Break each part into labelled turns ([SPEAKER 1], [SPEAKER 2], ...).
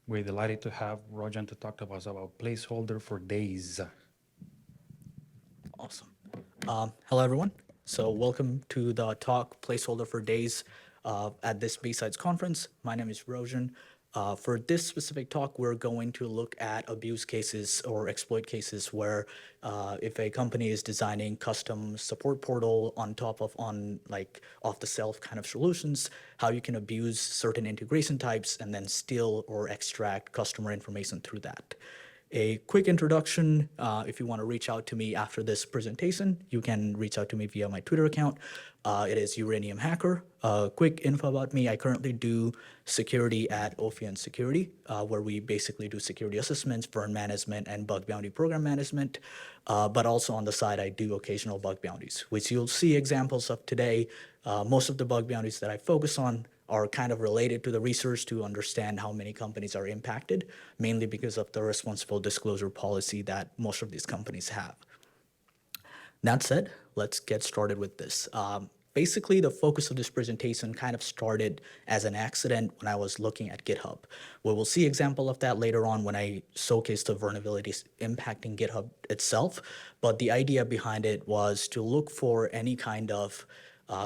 [SPEAKER 1] We're delighted to have Rojan to talk to us about placeholder for Dayzzz.
[SPEAKER 2] Awesome. Hello, everyone. So welcome to the talk placeholder for Dayzzz at this B-Sides conference. My name is Rojan. For this specific talk, we're going to look at abuse cases or exploit cases where if a company is designing custom support portal on top of off-the-shelf kind of solutions, how you can abuse certain integration types and then steal or extract customer information through that. A quick introduction, if you want to reach out to me after this presentation, you can reach out to me via my Twitter account. It is Uranium Hacker. Quick info about me, I currently do security at Ophion Security, where we basically do security assessments, burn management, and bug bounty program management. But also on the side, I do occasional bug bounties, which you'll see examples of today. Most of the bug bounties that I focus on are kind of related to the research to understand how many companies are impacted, mainly because of the responsible disclosure policy that most of these companies have. That said, let's get started with this. Basically, the focus of this presentation kind of started as an accident when I was looking at GitHub. We will see example of that later on when I showcase the vulnerabilities impacting GitHub itself. But the idea behind it was to look for any kind of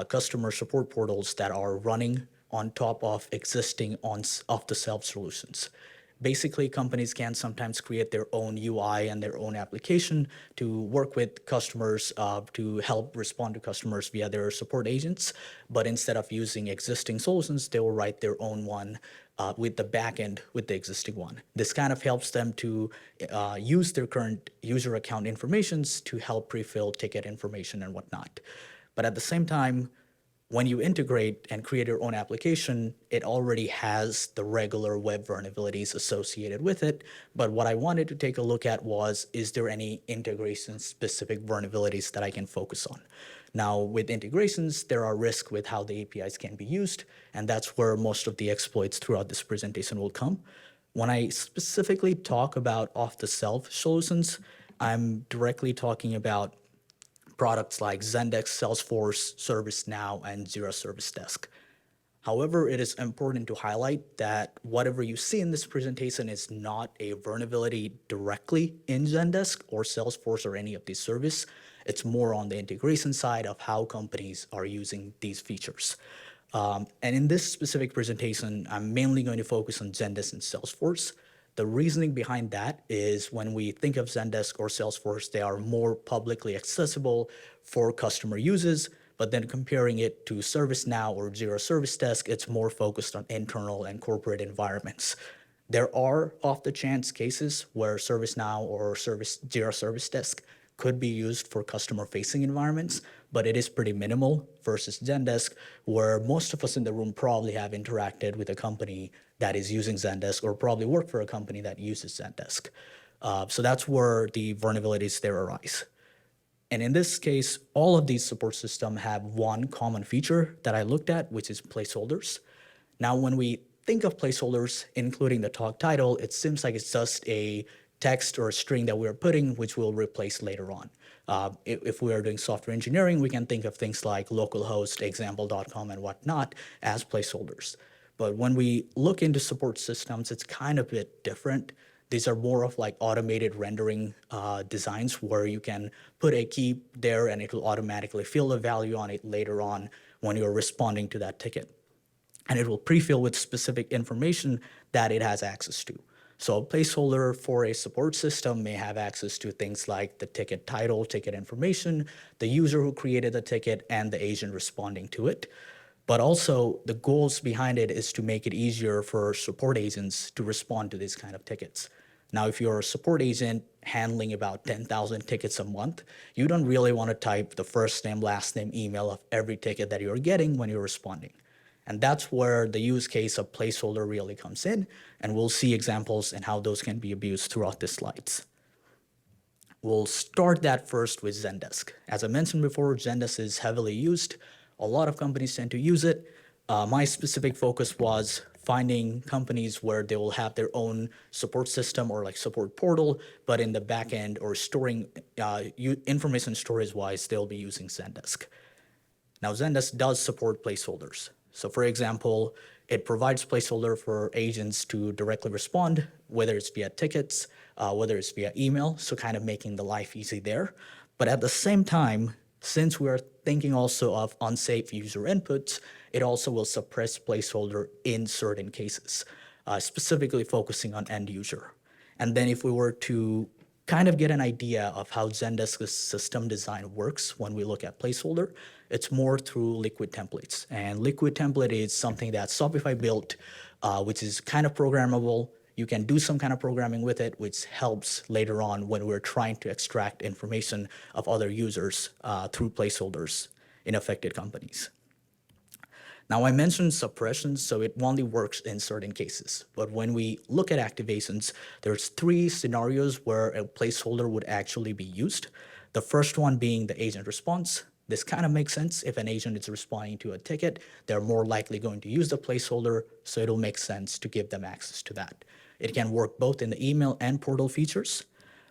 [SPEAKER 2] customer support portals that are running on top of existing off-the-shelf solutions. Basically, companies can sometimes create their own UI and their own application to work with customers to help respond to customers via their support agents. But instead of using existing solutions, they will write their own one with the backend with the existing one. This kind of helps them to use their current user account informations to help pre-fill ticket information and whatnot. But at the same time, when you integrate and create your own application, it already has the regular web vulnerabilities associated with it. But what I wanted to take a look at was, is there any integration-specific vulnerabilities that I can focus on? Now, with integrations, there are risks with how the APIs can be used, and that's where most of the exploits throughout this presentation will come. When I specifically talk about off-the-shelf solutions, I'm directly talking about products like Zendesk, Salesforce, ServiceNow, and Jira Service Desk. However, it is important to highlight that whatever you see in this presentation is not a vulnerability directly in Zendesk or Salesforce or any of these services. It's more on the integration side of how companies are using these features. And in this specific presentation, I'm mainly going to focus on Zendesk and Salesforce. The reasoning behind that is when we think of Zendesk or Salesforce, they are more publicly accessible for customer users, but then comparing it to ServiceNow or Jira Service Desk, it's more focused on internal and corporate environments. There are off-the-chance cases where ServiceNow or Jira Service Desk could be used for customer-facing environments, but it is pretty minimal versus Zendesk, where most of us in the room probably have interacted with a company that is using Zendesk or probably work for a company that uses Zendesk. So that's where the vulnerabilities there arise. And in this case, all of these support systems have one common feature that I looked at, which is placeholders. Now, when we think of placeholders, including the talk title, it seems like it's just a text or a string that we're putting, which we'll replace later on. If we are doing software engineering, we can think of things like localhost, example.com, and whatnot as placeholders. But when we look into support systems, it's kind of a bit different. These are more of like automated rendering designs where you can put a key there and it will automatically fill a value on it later on when you're responding to that ticket. And it will pre-fill with specific information that it has access to. So a placeholder for a support system may have access to things like the ticket title, ticket information, the user who created the ticket, and the agent responding to it. But also the goals behind it is to make it easier for support agents to respond to these kind of tickets. Now, if you're a support agent handling about 10,000 tickets a month, you don't really want to type the first name, last name, email of every ticket that you're getting when you're responding. And that's where the use case of placeholder really comes in, and we'll see examples and how those can be abused throughout the slides. We'll start that first with Zendesk. As I mentioned before, Zendesk is heavily used. A lot of companies tend to use it. My specific focus was finding companies where they will have their own support system or like support portal, but in the back end or storing information storage-wise, they'll be using Zendesk. Now, Zendesk does support placeholders. So for example, It provides placeholder for agents to directly respond, whether it's via tickets, whether it's via email, so kind of making the life easy there. But at the same time, since we're thinking also of unsafe user inputs, it also will suppress placeholder in certain cases, specifically focusing on end user. And then if we were to kind of get an idea of how Zendesk's system design works when we look at placeholder, it's more through liquid templates. And liquid template is something that Shopify built, which is kind of programmable. You can do some kind of programming with it, which helps later on when we're trying to extract information of other users through placeholders in affected companies. Now, I mentioned suppression, so it only works in certain cases. But when we look at activations, there's 3 scenarios where a placeholder would actually be used. The first one being the agent response. This kind of makes sense. If an agent is responding to a ticket, they're more likely going to use the placeholder, so it'll make sense to give them access to that. It can work both in the email and portal features,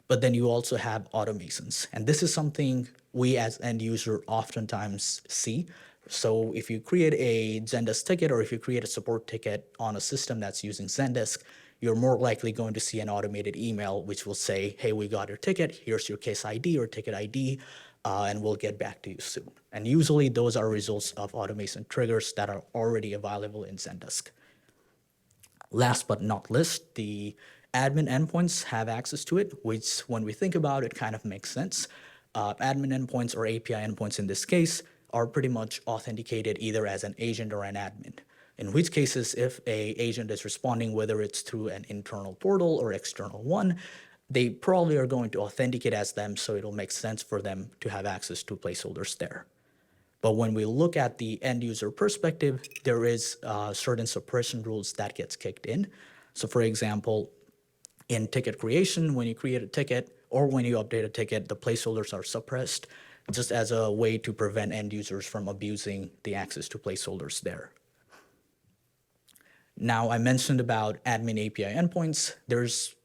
[SPEAKER 2] but then you also have automations. And this is something we as end user oftentimes see. So if you create a Zendesk ticket or if you create a support ticket on a system that's using Zendesk, you're more likely going to see an automated email which will say, hey, we got your ticket, here's your case ID or ticket ID, and we'll get back to you soon. And usually those are results of automation triggers that are already available in Zendesk. Last but not least, the admin endpoints have access to it, which when we think about it kind of makes sense. Admin endpoints or API endpoints in this case are pretty much authenticated either as an agent or an admin. In which cases, if a agent is responding, whether it's through an internal portal or external one, they probably are going to authenticate as them, so it'll make sense for them to have access to placeholders there. But when we look at the end user perspective, there is certain suppression rules that gets kicked in. So for example, in ticket creation, when you create a ticket or when you update a ticket, the placeholders are suppressed just as a way to prevent end users from abusing the access to placeholders there. Now, I mentioned about admin API endpoints. There's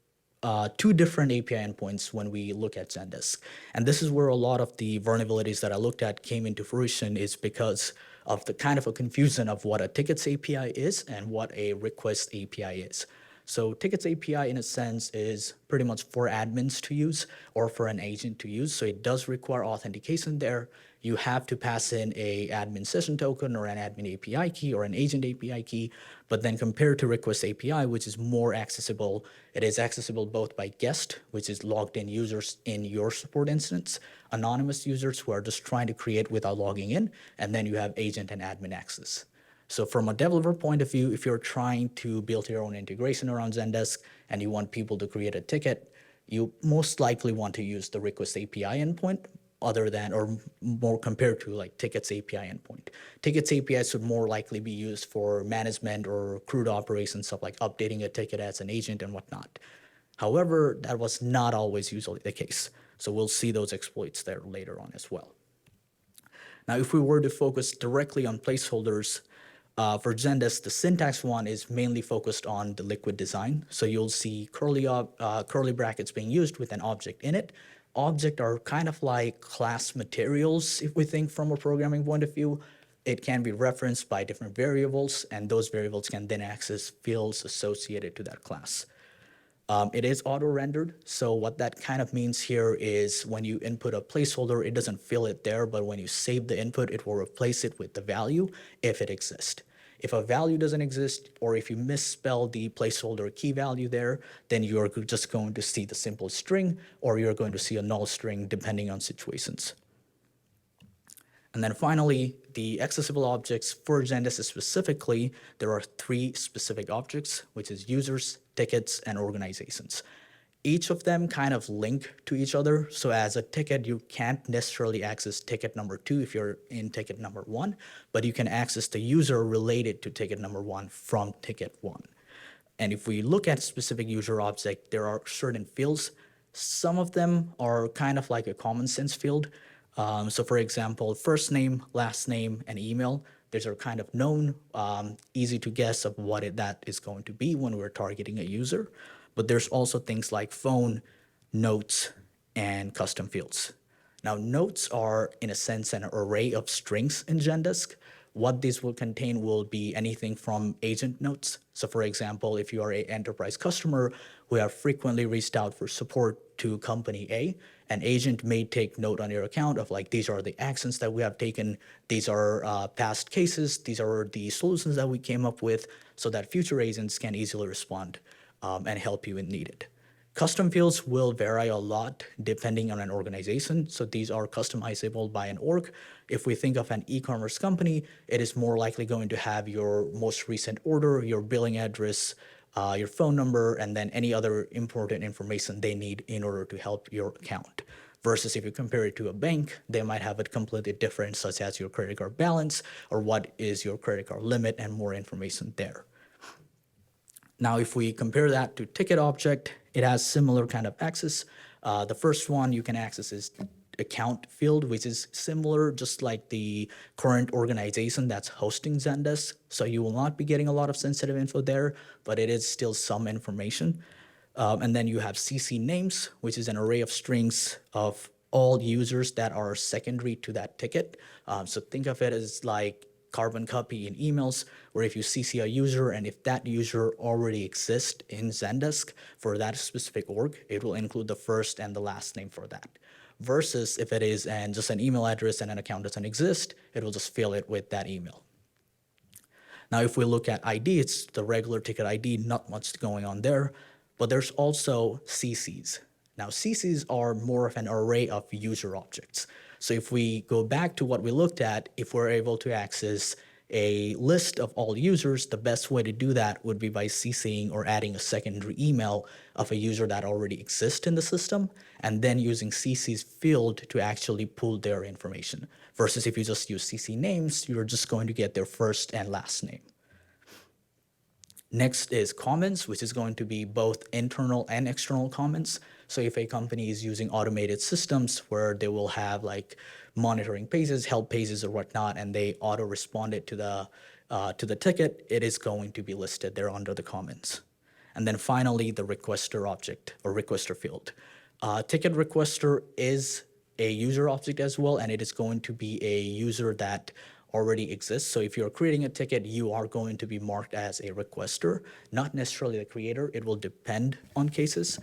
[SPEAKER 2] 2 different API endpoints when we look at Zendesk. And this is where a lot of the vulnerabilities that I looked at came into fruition, is because of the kind of a confusion of what a tickets API is and what a request API is. So tickets API, in a sense, is pretty much for admins to use or for an agent to use. So it does require authentication there. You have to pass in a admin session token or an admin API key or an agent API key. But then compared to request API, which is more accessible, it is accessible both by guest, which is logged in users in your support instance, anonymous users who are just trying to create without logging in, and then you have agent and admin access. So from a developer point of view, if you're trying to build your own integration around Zendesk and you want people to create a ticket, you most likely want to use the request API endpoint other than, or more compared to like tickets API endpoint. Tickets API should more likely be used for management or CRUD operations, stuff like updating a ticket as an agent and whatnot. However, that was not always usually the case. So we'll see those exploits there later on as well. Now, if we were to focus directly on placeholders, for Zendesk, the syntax one is mainly focused on the liquid design. So you'll see curly brackets being used with an object in it. Objects are kind of like class materials, if we think from a programming point of view. It can be referenced by different variables, and those variables can then access fields associated to that class. It is auto-rendered, so what that kind of means here is when you input a placeholder, it doesn't fill it there, but when you save the input, it will replace it with the value if it exists. If a value doesn't exist, or if you misspell the placeholder key value there, then you're just going to see the simple string, or you're going to see a null string depending on situations. And then finally, the accessible objects for Zendesk specifically, there are 3 specific objects, which is users, tickets, and organizations. Each of them kind of link to each other. So as a ticket, you can't necessarily access ticket number 2 if you're in ticket number 1, but you can access the user related to ticket number 1 from ticket 1. And if we look at specific user object, there are certain fields. Some of them are kind of like a common sense field. So for example, first name, last name, and email, these are kind of known, easy to guess of what that is going to be when we're targeting a user. But there's also things like phone, notes, and custom fields. Now, notes are, in a sense, an array of strings in Zendesk, What this will contain will be anything from agent notes. So for example, if you are an enterprise customer who have frequently reached out for support to company A, an agent may take note on your account of like, these are the actions that we have taken, these are past cases, these are the solutions that we came up with, so that future agents can easily respond and help you when needed. Custom fields will vary a lot depending on an organization. So these are customizable by an org. If we think of an e-commerce company, it is more likely going to have your most recent order, your billing address, your phone number, and then any other important information they need in order to help your account. Versus if you compare it to a bank, they might have it completely different, such as your credit card balance or what is your credit card limit and more information there. Now, if we compare that to ticket object, it has similar kind of access. The first one you can access is account field, which is similar, just like the current organization that's hosting Zendesk. So you will not be getting a lot of sensitive info there, but it is still some information. And then you have CC names, which is an array of strings of all users that are secondary to that ticket. So think of it as like carbon copy in emails, where if you CC a user and if that user already exists in Zendesk for that specific org, it will include the first and the last name for that. Versus if it is just an email address and an account doesn't exist, it will just fill it with that email. Now, if we look at ID, it's the regular ticket ID, not much going on there, but there's also CCs. Now, CCs are more of an array of user objects. So if we go back to what we looked at, if we're able to access a list of all users, the best way to do that would be by CCing or adding a secondary email of a user that already exists in the system, and then using CC's field to actually pull their information. Versus if you just use CC names, you're just going to get their first and last name. Next is comments, which is going to be both internal and external comments. So if a company is using automated systems where they will have like monitoring pages, help pages or whatnot, and they auto respond it to the ticket, it is going to be listed there under the comments. And then finally, the requester object or requester field. Ticket requester is a user object as well, and it is going to be a user that already exists. So if you're creating a ticket, you are going to be marked as a requester, not necessarily the creator. It will depend on cases.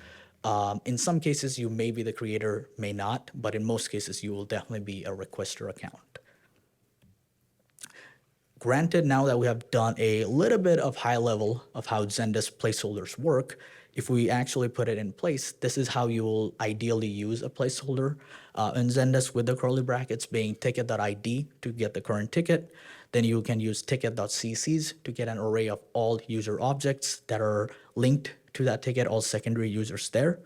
[SPEAKER 2] In some cases, you may be the creator, may not, but in most cases, you will definitely be a requester account. Granted, now that we have done a little bit of high level of how Zendesk placeholders work, if we actually put it in place, this is how you will ideally use a placeholder in Zendesk, with the curly brackets being ticket.id to get the current ticket. Then you can use ticket.ccs to get an array of all user objects that are linked to that ticket, all secondary users there.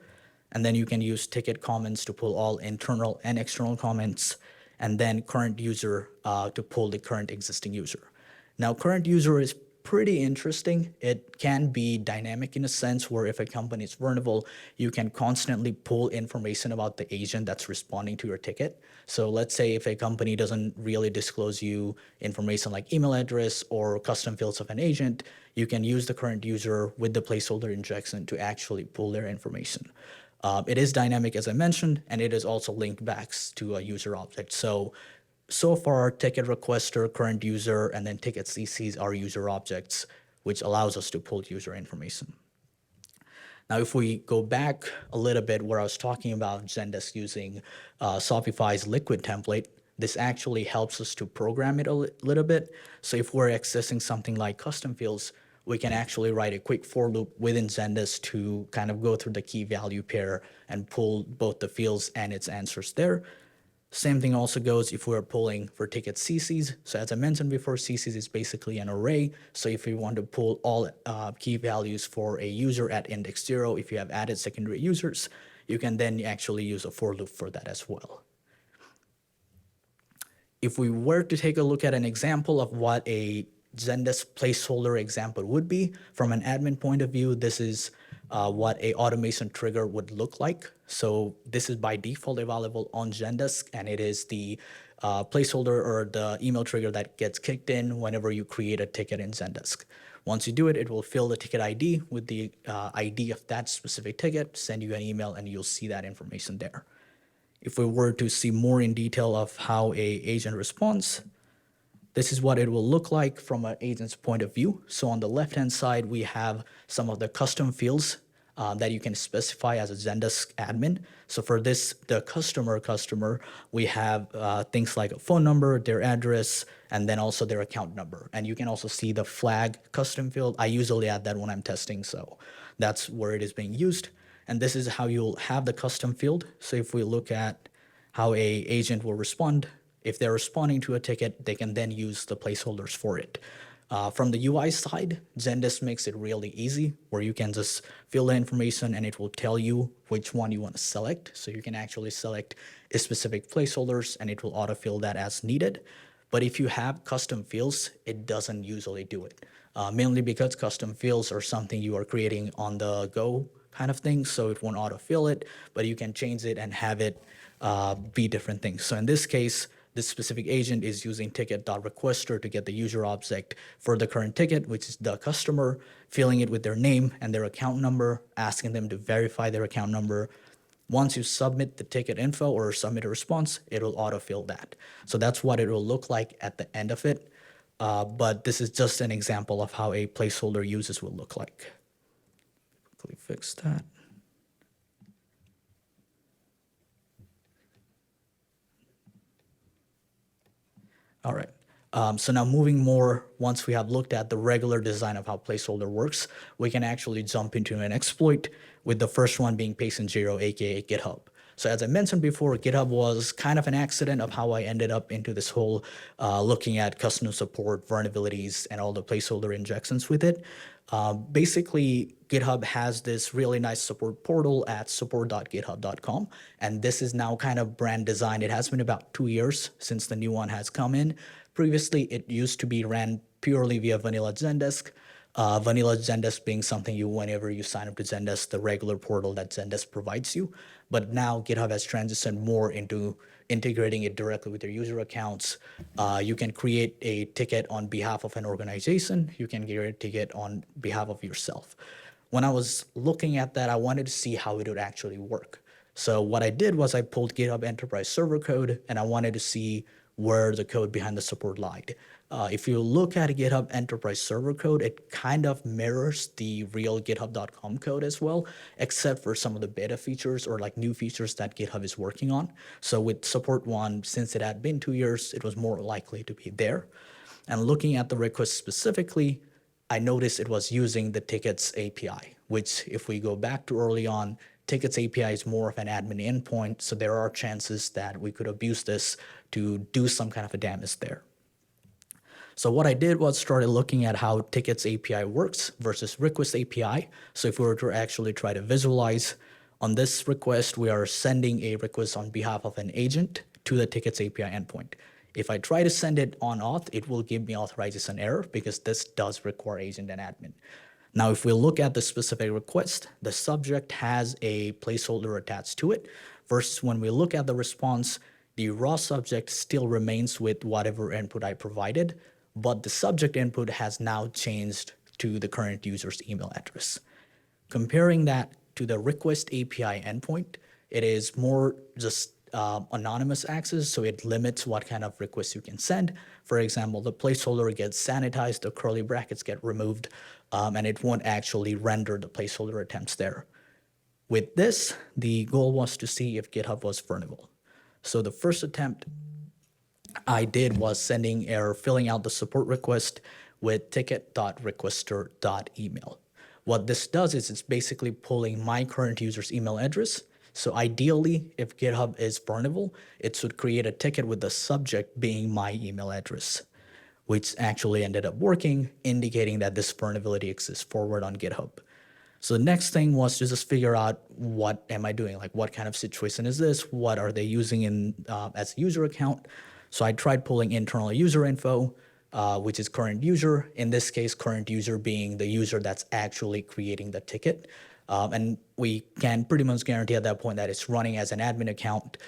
[SPEAKER 2] And then you can use ticket comments to pull all internal and external comments, and then current user to pull the current existing user. Now, current user is pretty interesting. It can be dynamic in a sense where if a company is vulnerable, you can constantly pull information about the agent that's responding to your ticket. So let's say if a company doesn't really disclose you information like email address or custom fields of an agent, you can use the current user with the placeholder injection to actually pull their information. It is dynamic, as I mentioned, and it is also linked back to a user object. So far, ticket requester, current user, and then ticket CCs are user objects, which allows us to pull user information. Now, if we go back a little bit where I was talking about Zendesk using Shopify's Liquid template, this actually helps us to program it a little bit. So if we're accessing something like custom fields, we can actually write a quick for loop within Zendesk to kind of go through the key value pair and pull both the fields and its answers there. Same thing also goes if we're pulling for ticket CCs. So as I mentioned before, CCs is basically an array. So if we want to pull all key values for a user at index 0, if you have added secondary users, you can then actually use a for loop for that as well. If we were to take a look at an example of what a Zendesk placeholder example would be, from an admin point of view, this is what a automation trigger would look like. So this is by default available on Zendesk, and it is the placeholder or the email trigger that gets kicked in whenever you create a ticket in Zendesk. Once you do it, it will fill the ticket ID with the ID of that specific ticket, send you an email, and you'll see that information there. If we were to see more in detail of how a agent responds, This is what it will look like from an agent's point of view. So on the left-hand side, we have some of the custom fields that you can specify as a Zendesk admin. So for this, the customer, we have things like a phone number, their address, and then also their account number. And you can also see the flag custom field. I usually add that when I'm testing, so that's where it is being used. And this is how you'll have the custom field. So if we look at how a agent will respond, if they're responding to a ticket, they can then use the placeholders for it. From the UI side, Zendesk makes it really easy where you can just fill the information and it will tell you which one you want to select. So you can actually select a specific placeholders and it will autofill that as needed. But if you have custom fields, it doesn't usually do it. Mainly because custom fields are something you are creating on the go kind of thing, so it won't autofill it, but you can change it and have it be different things. So in this case, this specific agent is using ticket.requester to get the user object for the current ticket, which is the customer, filling it with their name and their account number, asking them to verify their account number. Once you submit the ticket info or submit a response, it will autofill that. So that's what it will look like at the end of it. But this is just an example of how a placeholder uses will look like. Quickly fix that. All right. So now moving more, once we have looked at the regular design of how placeholder works, we can actually jump into an exploit, with the first one being patient zero, aka GitHub. So as I mentioned before, GitHub was kind of an accident of how I ended up into this whole looking at customer support, vulnerabilities, and all the placeholder injections with it. Basically, GitHub has this really nice support portal at support.github.com, and this is now kind of brand designed. It has been about 2 years since the new one has come in. Previously, it used to be ran purely via vanilla Zendesk. Vanilla Zendesk being something whenever you sign up to Zendesk, the regular portal that Zendesk provides you. But now GitHub has transitioned more into integrating it directly with your user accounts. You can create a ticket on behalf of an organization. You can create a ticket on behalf of yourself. When I was looking at that, I wanted to see how it would actually work. So what I did was I pulled GitHub Enterprise Server code, and I wanted to see where the code behind the support lied. If you look at GitHub Enterprise Server code, it kind of mirrors the real github.com code as well, except for some of the beta features or like new features that GitHub is working on. So with support one, since it had been 2 years, it was more likely to be there. And looking at the request specifically, I noticed it was using the tickets API, which if we go back to early on, tickets API is more of an admin endpoint, so there are chances that we could abuse this to do some kind of a damage there. So what I did was started looking at how tickets API works versus request API. So if we were to actually try to visualize, on this request, we are sending a request on behalf of an agent to the tickets API endpoint. If I try to send it on auth, it will give me authorization error because this does require agent and admin. Now, if we look at the specific request, the subject has a placeholder attached to it, versus when we look at the response, the raw subject still remains with whatever input I provided, but the subject input has now changed to the current user's email address. Comparing that to the request API endpoint, it is more just anonymous access, so it limits what kind of requests you can send. For example, the placeholder gets sanitized, the curly brackets get removed, and it won't actually render the placeholder attempts there. With this, the goal was to see if GitHub was vulnerable. So the first attempt I did was sending or filling out the support request with ticket.requester.email. What this does is it's basically pulling my current user's email address. So ideally, if GitHub is vulnerable, it should create a ticket with the subject being my email address, which actually ended up working, indicating that this vulnerability exists forward on GitHub. So the next thing was to just figure out, what am I doing? Like, what kind of situation is this? What are they using in as a user account? So I tried pulling internal user info, which is current user. In this case, current user being the user that's actually creating the ticket. And we can pretty much guarantee at that point that it's running as an admin account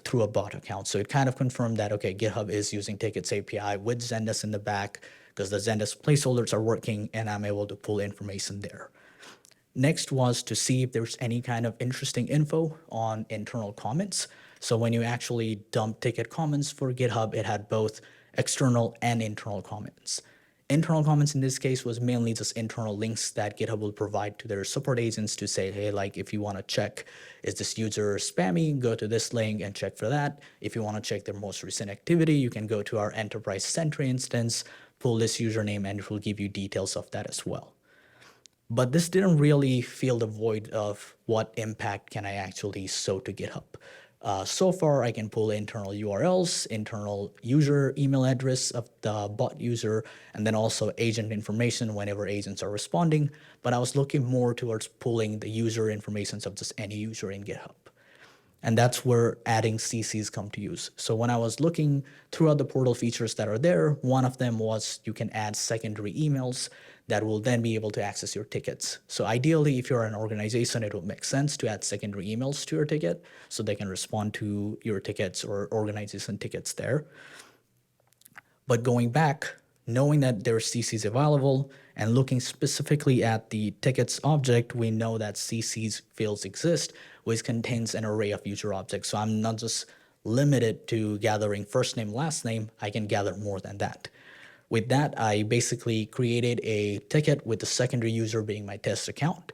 [SPEAKER 2] through a bot account. So it kind of confirmed that, okay, GitHub is using tickets API with Zendesk in the back because the Zendesk placeholders are working and I'm able to pull information there. Next was to see if there's any kind of interesting info on internal comments. So when you actually dump ticket comments for GitHub, it had both external and internal comments. Internal comments in this case was mainly just internal links that GitHub will provide to their support agents to say, hey, like if you want to check, is this user spammy, go to this link and check for that. If you want to check their most recent activity, you can go to our enterprise Sentry instance, pull this username, and it will give you details of that as well. But this didn't really fill the void of what impact can I actually show to GitHub. So far, I can pull internal URLs, internal user email address of the bot user, and then also agent information whenever agents are responding. But I was looking more towards pulling the user information of just any user in GitHub. And that's where adding CCs come to use. So when I was looking throughout the portal features that are there, one of them was you can add secondary emails that will then be able to access your tickets. So ideally, if you're an organization, it will make sense to add secondary emails to your ticket so they can respond to your tickets or organization tickets there. But going back, knowing that there are CCs available and looking specifically at the tickets object, we know that CCs fields exist, which contains an array of user objects. So I'm not just limited to gathering first name, last name, I can gather more than that. With that, I basically created a ticket with the secondary user being my test account,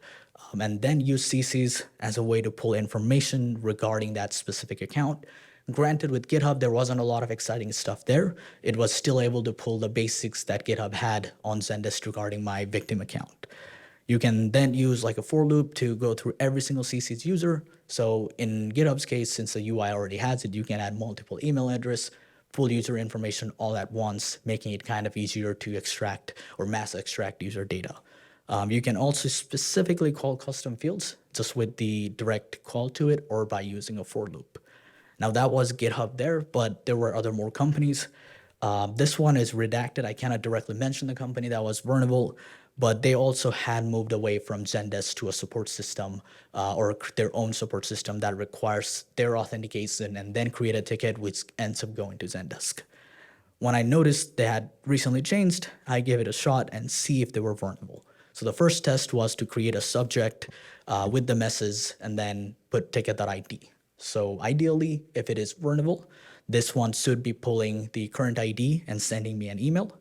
[SPEAKER 2] and then use CCs as a way to pull information regarding that specific account. Granted, with GitHub, there wasn't a lot of exciting stuff there. It was still able to pull the basics that GitHub had on Zendesk regarding my victim account. You can then use like a for loop to go through every single CC's user. So in GitHub's case, since the UI already has it, you can add multiple email address, full user information all at once, making it kind of easier to extract or mass extract user data. You can also specifically call custom fields just with the direct call to it or by using a for loop. Now that was GitHub there, but there were other more companies. This one is redacted. I cannot directly mention the company that was vulnerable, but they also had moved away from Zendesk to a support system or their own support system that requires their authentication and then create a ticket, which ends up going to Zendesk. When I noticed they had recently changed, I gave it a shot and see if they were vulnerable. So the first test was to create a subject with the message and then put ticket.id. So ideally, if it is vulnerable, this one should be pulling the current ID and sending me an email.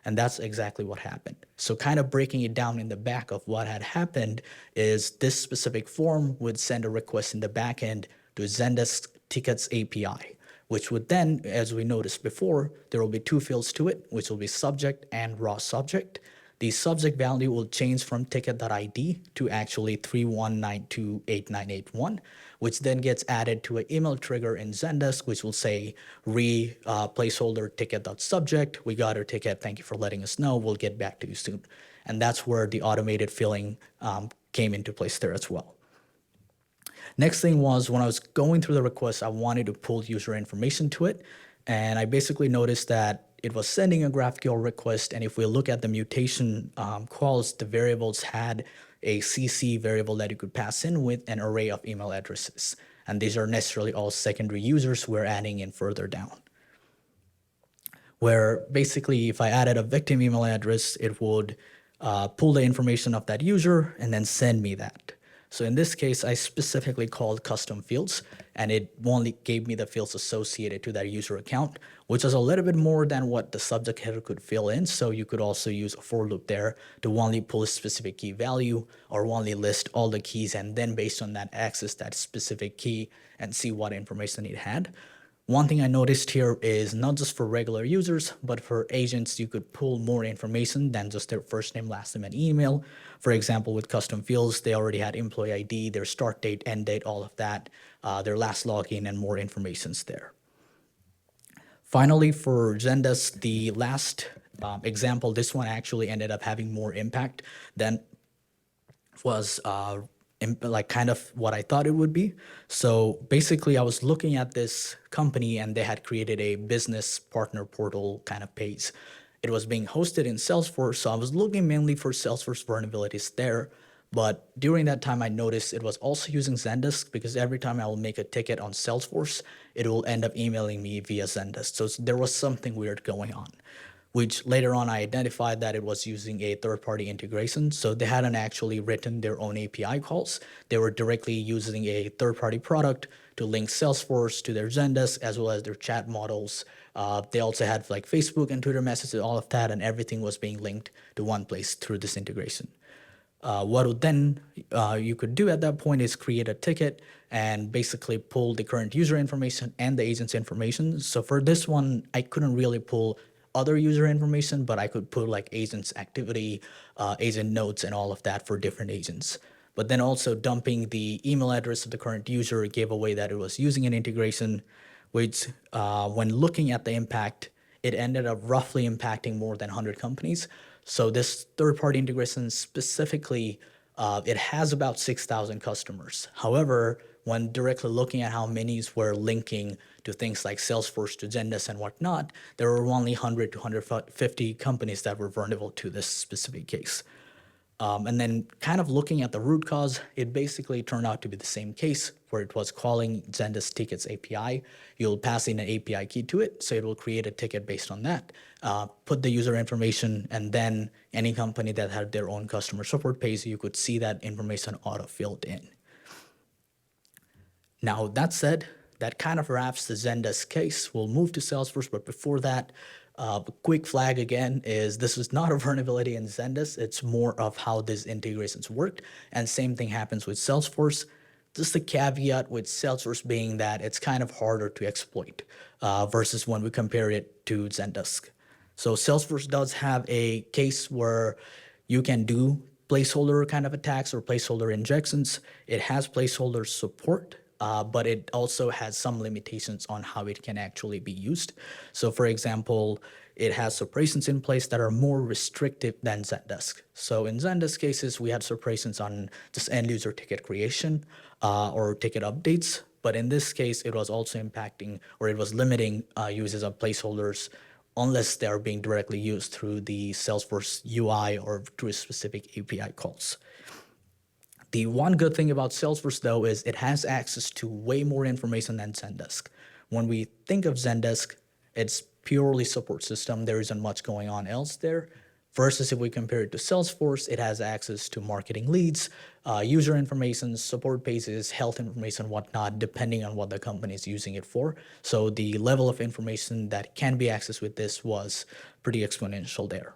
[SPEAKER 2] And that's exactly what happened. So kind of breaking it down in the back of what had happened is this specific form would send a request in the backend to Zendesk Tickets API, which would then, as we noticed before, there will be two fields to it, which will be subject and raw subject. The subject value will change from ticket.id to actually 31928981, which then gets added to an email trigger in Zendesk, which will say placeholder ticket.subject. We got our ticket. Thank you for letting us know. We'll get back to you soon. And that's where the automated filling came into place there as well. Next thing was when I was going through the request, I wanted to pull user information to it. And I basically noticed that it was sending a GraphQL request. And if we look at the mutation calls, the variables had a CC variable that you could pass in with an array of email addresses. And these are necessarily all secondary users we're adding in further down. Where basically if I added a victim email address, it would pull the information of that user and then send me that. So in this case, I specifically called custom fields, and it only gave me the fields associated to that user account, which is a little bit more than what the subject header could fill in. So you could also use a for loop there to only pull a specific key value or only list all the keys, and then based on that, access that specific key and see what information it had. One thing I noticed here is not just for regular users, but for agents, you could pull more information than just their first name, last name, and email. For example, with custom fields, they already had employee ID, their start date, end date, all of that, their last login, and more information's there. Finally, for Zendesk, the last example, this one actually ended up having more impact than was like kind of what I thought it would be. So basically I was looking at this company and they had created a business partner portal kind of page. It was being hosted in Salesforce, so I was looking mainly for Salesforce vulnerabilities there. But during that time, I noticed it was also using Zendesk because every time I will make a ticket on Salesforce, it will end up emailing me via Zendesk. So there was something weird going on. which later on I identified that it was using a third-party integration. So they hadn't actually written their own API calls. They were directly using a third-party product to link Salesforce to their Zendesk as well as their chat models. They also had like Facebook and Twitter messages, all of that, and everything was being linked to one place through this integration. What then you could do at that point is create a ticket and basically pull the current user information and the agent's information. So for this one, I couldn't really pull other user information, but I could pull like agent's activity, agent notes, and all of that for different agents. But then also dumping the email address of the current user gave away that it was using an integration, which when looking at the impact, it ended up roughly impacting more than 100 companies. So this third-party integration specifically, it has about 6,000 customers. However, when directly looking at how many were linking to things like Salesforce, to Zendesk, and whatnot, there were only 100 to 150 companies that were vulnerable to this specific case. And then kind of looking at the root cause, it basically turned out to be the same case where it was calling Zendesk Tickets API. You'll pass in an API key to it, so it will create a ticket based on that, put the user information, and then any company that had their own customer support page, you could see that information auto-filled in. Now, that said, that kind of wraps the Zendesk case. We'll move to Salesforce, but before that, a quick flag again is this is not a vulnerability in Zendesk. It's more of how these integrations worked. And same thing happens with Salesforce. Just the caveat with Salesforce being that it's kind of harder to exploit versus when we compare it to Zendesk. So Salesforce does have a case where you can do placeholder kind of attacks or placeholder injections. It has placeholder support, but it also has some limitations on how it can actually be used. So for example, it has separations in place that are more restrictive than Zendesk. So in Zendesk cases, we had separations on just end user ticket creation or ticket updates. But in this case, it was also impacting, or it was limiting uses of placeholders unless they are being directly used through the Salesforce UI or through specific API calls. The one good thing about Salesforce, though, is it has access to way more information than Zendesk. When we think of Zendesk, it's purely support system. There isn't much going on else there. Versus if we compare it to Salesforce, it has access to marketing leads, user information, support pages, health information, whatnot, depending on what the company is using it for. So the level of information that can be accessed with this was pretty exponential there.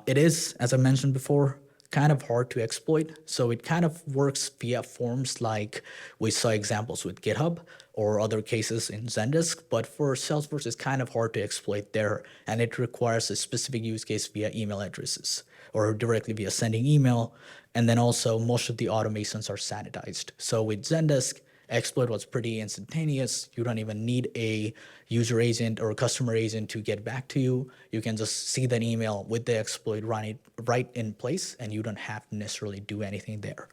[SPEAKER 2] It is, as I mentioned before, kind of hard to exploit. So it kind of works via forms like we saw examples with GitHub or other cases in Zendesk. But for Salesforce, it's kind of hard to exploit there. And it requires a specific use case via email addresses or directly via sending email. And then also most of the automations are sanitized. So with Zendesk, exploit was pretty instantaneous. You don't even need a user agent or a customer agent to get back to you. You can just see that email with the exploit right in place, and you don't have to necessarily do anything there.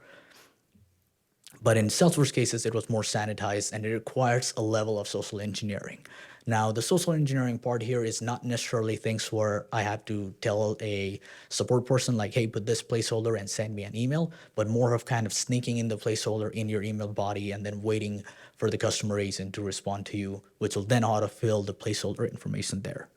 [SPEAKER 2] But in Salesforce cases, it was more sanitized, and it requires a level of social engineering. Now, the social engineering part here is not necessarily things where I have to tell a support person like, hey, put this placeholder and send me an email, but more of kind of sneaking in the placeholder in your email body and then waiting for the customer agent to respond to you, which will then autofill the placeholder information there.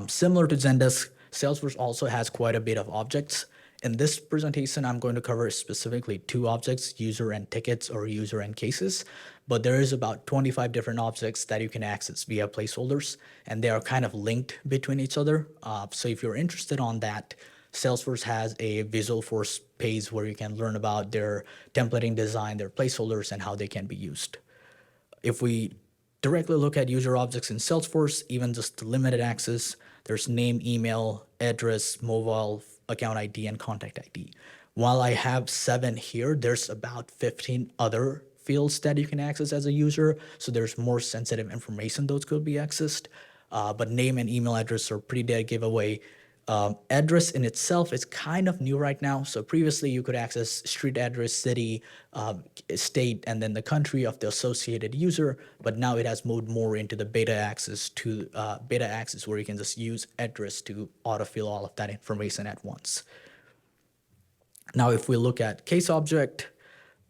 [SPEAKER 2] Similar to Zendesk, Salesforce also has quite a bit of objects. In this presentation, I'm going to cover specifically two objects, user and tickets or user and cases, but there is about 25 different objects that you can access via placeholders, and they are kind of linked between each other. So if you're interested on that, Salesforce has a Visualforce page where you can learn about their templating design, their placeholders, and how they can be used. If we directly look at user objects in Salesforce, even just limited access, there's name, email, address, mobile, account ID, and contact ID. While I have 7 here, there's about 15 other fields that you can access as a user. So there's more sensitive information those could be accessed. But name and email address are pretty dead giveaway. Address in itself is kind of new right now. So previously you could access street address, city, state, and then the country of the associated user. But now it has moved more into the beta access where you can just use address to autofill all of that information at once. Now, if we look at case object,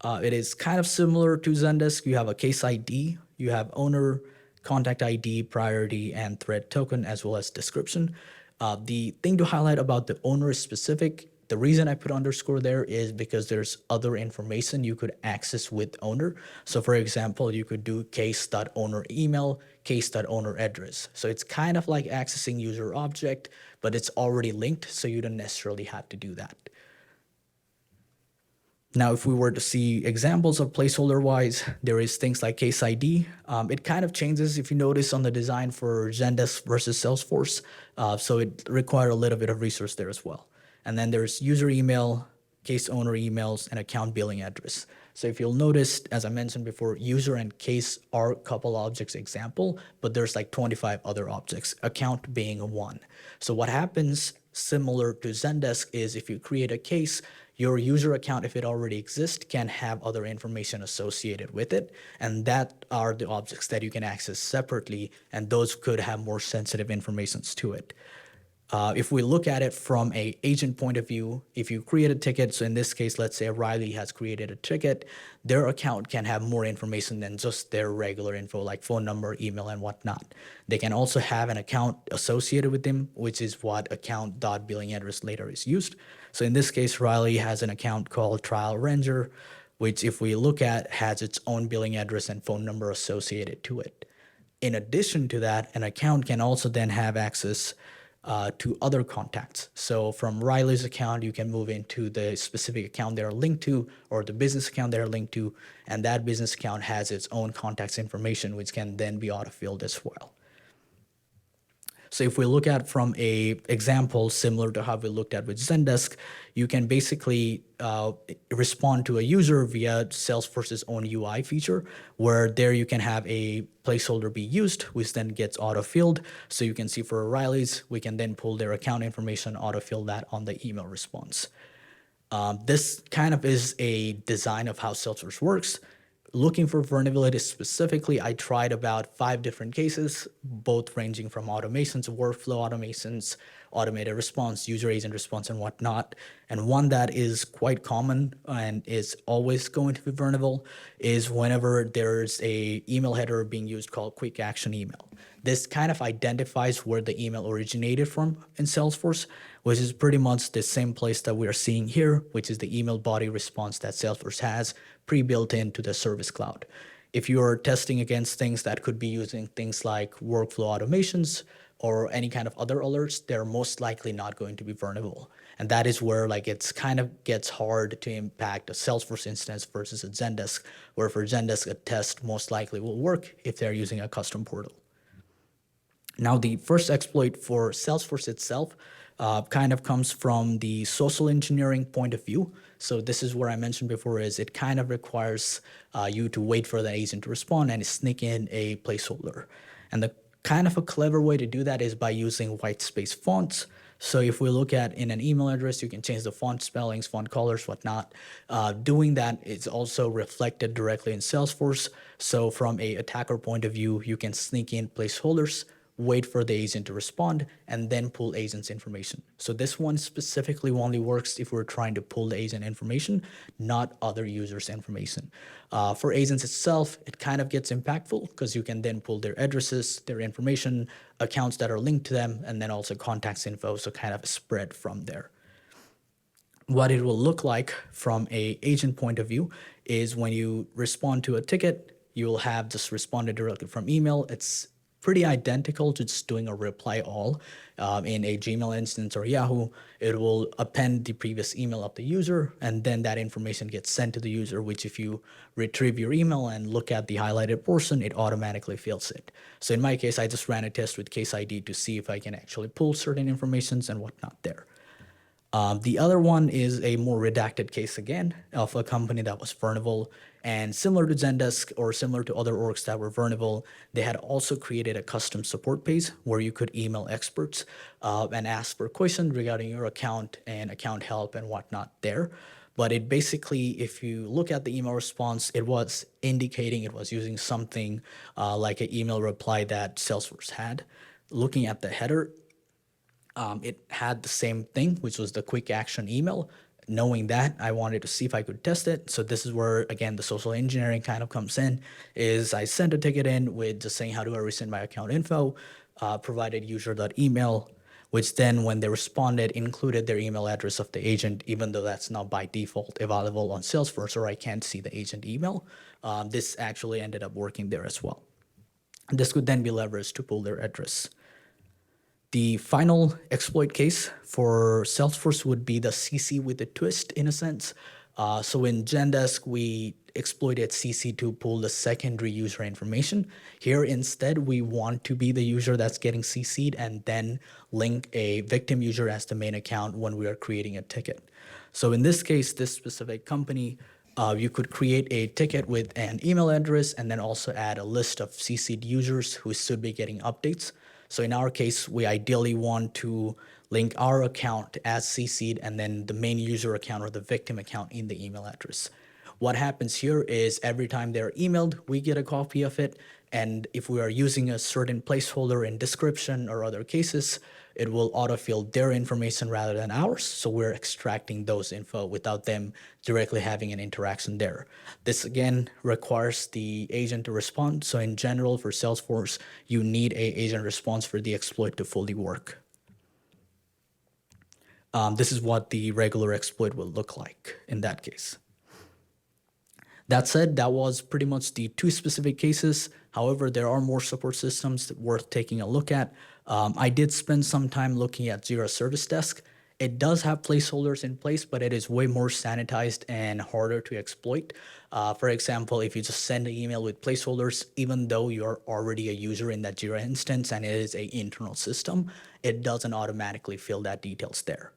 [SPEAKER 2] it is kind of similar to Zendesk. You have a case ID, you have owner, contact ID, priority, and thread token, as well as description. The thing to highlight about the owner is specific. The reason I put underscore there is because there's other information you could access with owner. So for example, you could do case.owner email, case.owner address. So it's kind of like accessing user object, but it's already linked, so you don't necessarily have to do that. Now, if we were to see examples of placeholder-wise, there is things like case ID. It kind of changes if you notice on the design for Zendesk versus Salesforce. So it requires a little bit of resource there as well. And then there's user email, case owner emails, and account billing address. So if you'll notice, as I mentioned before, user and case are a couple objects example, but there's like 25 other objects, account being one. So what happens similar to Zendesk is if you create a case, your user account, if it already exists, can have other information associated with it. And that are the objects that you can access separately, and those could have more sensitive informations to it. If we look at it from a agent point of view, if you create a ticket, so in this case, let's say Riley has created a ticket, their account can have more information than just their regular info like phone number, email, and whatnot. They can also have an account associated with them, which is what account.billing address later is used. So in this case, Riley has an account called Trial Ranger, which if we look at has its own billing address and phone number associated to it. In addition to that, an account can also then have access to other contacts. So from Riley's account, you can move into the specific account they're linked to or the business account they're linked to, and that business account has its own contacts information, which can then be auto-filled as well. So if we look at from a example similar to how we looked at with Zendesk, you can basically respond to a user via Salesforce's own UI feature, where there you can have a placeholder be used, which then gets auto-filled. So you can see for O'Reilly's, we can then pull their account information, auto-fill that on the email response. This kind of is a design of how Salesforce works. Looking for vulnerabilities specifically, I tried about 5 different cases, both ranging from automations, workflow automations, automated response, user agent response, and whatnot. And one that is quite common and is always going to be vulnerable is whenever there's a email header being used called quick action email. This kind of identifies where the email originated from in Salesforce, which is pretty much the same place that we are seeing here, which is the email body response that Salesforce has pre-built into the Service Cloud. If you're testing against things that could be using things like workflow automations or any kind of other alerts, they're most likely not going to be vulnerable. And that is where like it's kind of gets hard to impact a Salesforce instance versus a Zendesk, where for Zendesk, a test most likely will work if they're using a custom portal. Now, the first exploit for Salesforce itself kind of comes from the social engineering point of view. So this is where I mentioned before is it kind of requires you to wait for the agent to respond and sneak in a placeholder. And the kind of a clever way to do that is by using white space fonts. So if we look at in an email address, you can change the font spellings, font colors, whatnot. Doing that is also reflected directly in Salesforce. So from a attacker point of view, you can sneak in placeholders, wait for the agent to respond, and then pull agent's information. So this one specifically only works if we're trying to pull the agent information, not other users' information. For agents itself, it kind of gets impactful because you can then pull their addresses, their information, accounts that are linked to them, and then also contacts info, so kind of spread from there. What it will look like from a agent point of view is when you respond to a ticket, you'll have just responded directly from email. It's pretty identical to just doing a reply all in a Gmail instance or Yahoo. It will append the previous email of the user, and then that information gets sent to the user, which if you retrieve your email and look at the highlighted portion, it automatically fills it. So in my case, I just ran a test with case ID to see if I can actually pull certain informations and whatnot there. The other one is a more redacted case again of a company that was vulnerable, and similar to Zendesk or similar to other orgs that were vulnerable, they had also created a custom support page where you could email experts and ask for questions regarding your account and account help and whatnot there. But it basically, if you look at the email response, it was indicating it was using something like an email reply that Salesforce had. Looking at the header, it had the same thing, which was the quick action email. knowing that, I wanted to see if I could test it. So this is where, again, the social engineering kind of comes in, is I sent a ticket in with just saying, how do I resend my account info, provided user.email, which then when they responded, included their email address of the agent, even though that's not by default available on Salesforce, or I can't see the agent email. This actually ended up working there as well. This could then be leveraged to pull their address. The final exploit case for Salesforce would be the CC with a twist, in a sense. So in Zendesk, we exploited CC to pull the secondary user information. Here, instead, we want to be the user that's getting CC'd and then link a victim user as the main account when we are creating a ticket. So in this case, this specific company, you could create a ticket with an email address and then also add a list of CC'd users who should be getting updates. So in our case, we ideally want to link our account as CC'd and then the main user account or the victim account in the email address. What happens here is every time they're emailed, we get a copy of it. And if we are using a certain placeholder in description or other cases, it will autofill their information rather than ours. So we're extracting those info without them directly having an interaction there. This again requires the agent to respond. So in general, for Salesforce, you need a agent response for the exploit to fully work. This is what the regular exploit will look like in that case. That said, that was pretty much the two specific cases. However, there are more support systems worth taking a look at. I did spend some time looking at Jira Service Desk. It does have placeholders in place, but it is way more sanitized and harder to exploit. For example, if you just send an email with placeholders, even though you're already a user in that Jira instance and it is an internal system, it doesn't automatically fill that details there.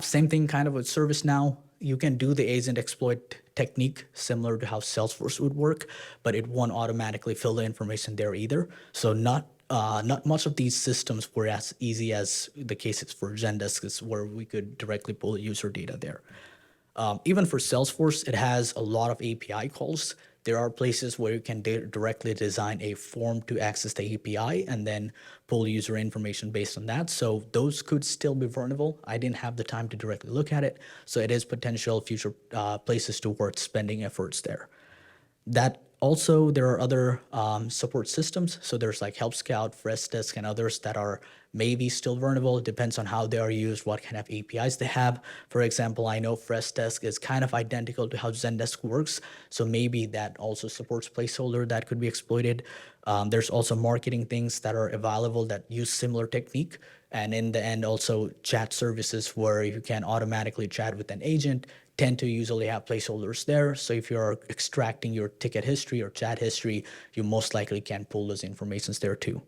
[SPEAKER 2] Same thing kind of with ServiceNow. You can do the agent exploit technique similar to how Salesforce would work, but it won't automatically fill the information there either. So not much of these systems were as easy as the cases for Zendesk, where we could directly pull user data there. Even for Salesforce, it has a lot of API calls. There are places where you can directly design a form to access the API and then pull user information based on that. So those could still be vulnerable. I didn't have the time to directly look at it. So it is potential future places to worth spending efforts there. That also, there are other support systems. So there's like Help Scout, Freshdesk, and others that are maybe still vulnerable. It depends on how they are used, what kind of APIs they have. For example, I know Freshdesk is kind of identical to how Zendesk works. So maybe that also supports Placeholder that could be exploited. There's also marketing things that are available that use similar technique. And in the end, also chat services where you can automatically chat with an agent tend to usually have placeholders there. So if you're extracting your ticket history or chat history, you most likely can pull those informations there too.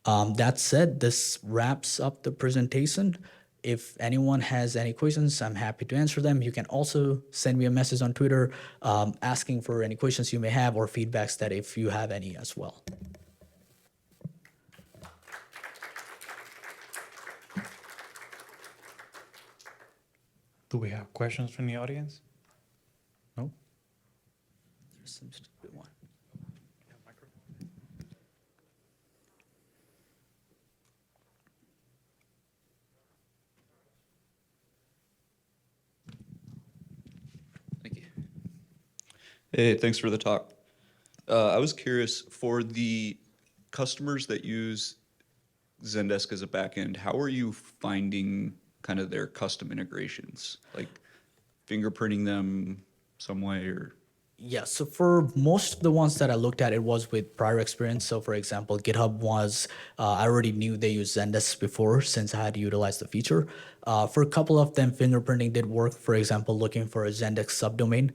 [SPEAKER 2] That said, this wraps up the presentation. If anyone has any questions, I'm happy to answer them. You can also send me a message on Twitter asking for any questions you may have or feedbacks that if you have any as well.
[SPEAKER 1] Do we have questions from the audience? No?
[SPEAKER 2] There seems to be one.
[SPEAKER 3] Thank you. Hey, thanks for the talk. I was curious, for the customers that use Zendesk as a backend, how are you finding kind of their custom integrations? Like fingerprinting them some way or?
[SPEAKER 2] Yeah, so for most of the ones that I looked at, it was with prior experience. So for example, GitHub was, I already knew they used Zendesk before since I had utilized the feature. For a couple of them, fingerprinting did work. For example, looking for a Zendesk subdomain.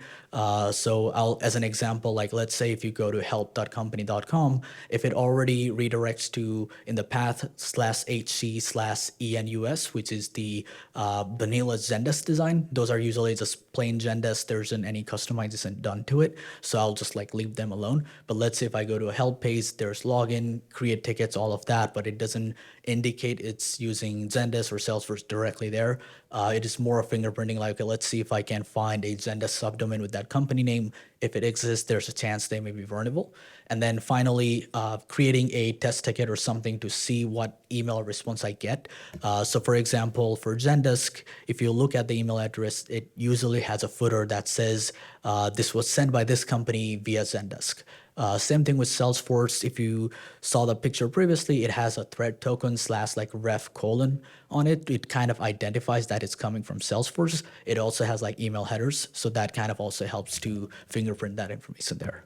[SPEAKER 2] So as an example, like let's say if you go to help.company.com, if it already redirects to in the path /HC/ENUS, which is the vanilla Zendesk design, those are usually just plain Zendesk. There isn't any customization done to it. So I'll just like leave them alone. But let's say if I go to a help page, there's login, create tickets, all of that, but it doesn't indicate it's using Zendesk or Salesforce directly there. It is more of fingerprinting, like, okay, let's see if I can find a Zendesk subdomain with that company name. If it exists, there's a chance they may be vulnerable. And then finally, creating a test ticket or something to see what email response I get. So for example, for Zendesk, if you look at the email address, it usually has a footer that says, this was sent by this company via Zendesk. Same thing with Salesforce. If you saw the picture previously, it has a thread token / like ref : on it. It kind of identifies that it's coming from Salesforce. It also has like email headers. So that kind of also helps to fingerprint that information there.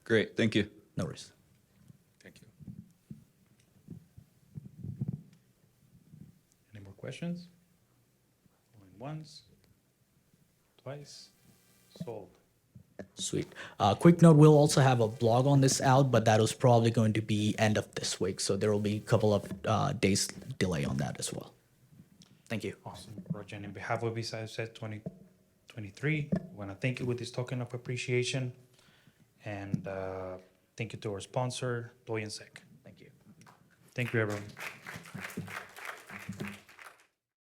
[SPEAKER 3] Great, thank you.
[SPEAKER 2] No worries.
[SPEAKER 1] Thank you. Any more questions? Going once, twice, sold.
[SPEAKER 2] Sweet. Quick note, we'll also have a blog on this out, but that is probably going to be end of this week. So there will be a couple of days delay on that as well. Thank you.
[SPEAKER 1] Awesome, Rojan. On behalf of BSidesSF 2023, I want to thank you with this token of appreciation. And thank you to our sponsor, Dayzzz.
[SPEAKER 2] Thank you.
[SPEAKER 1] Thank you, everyone.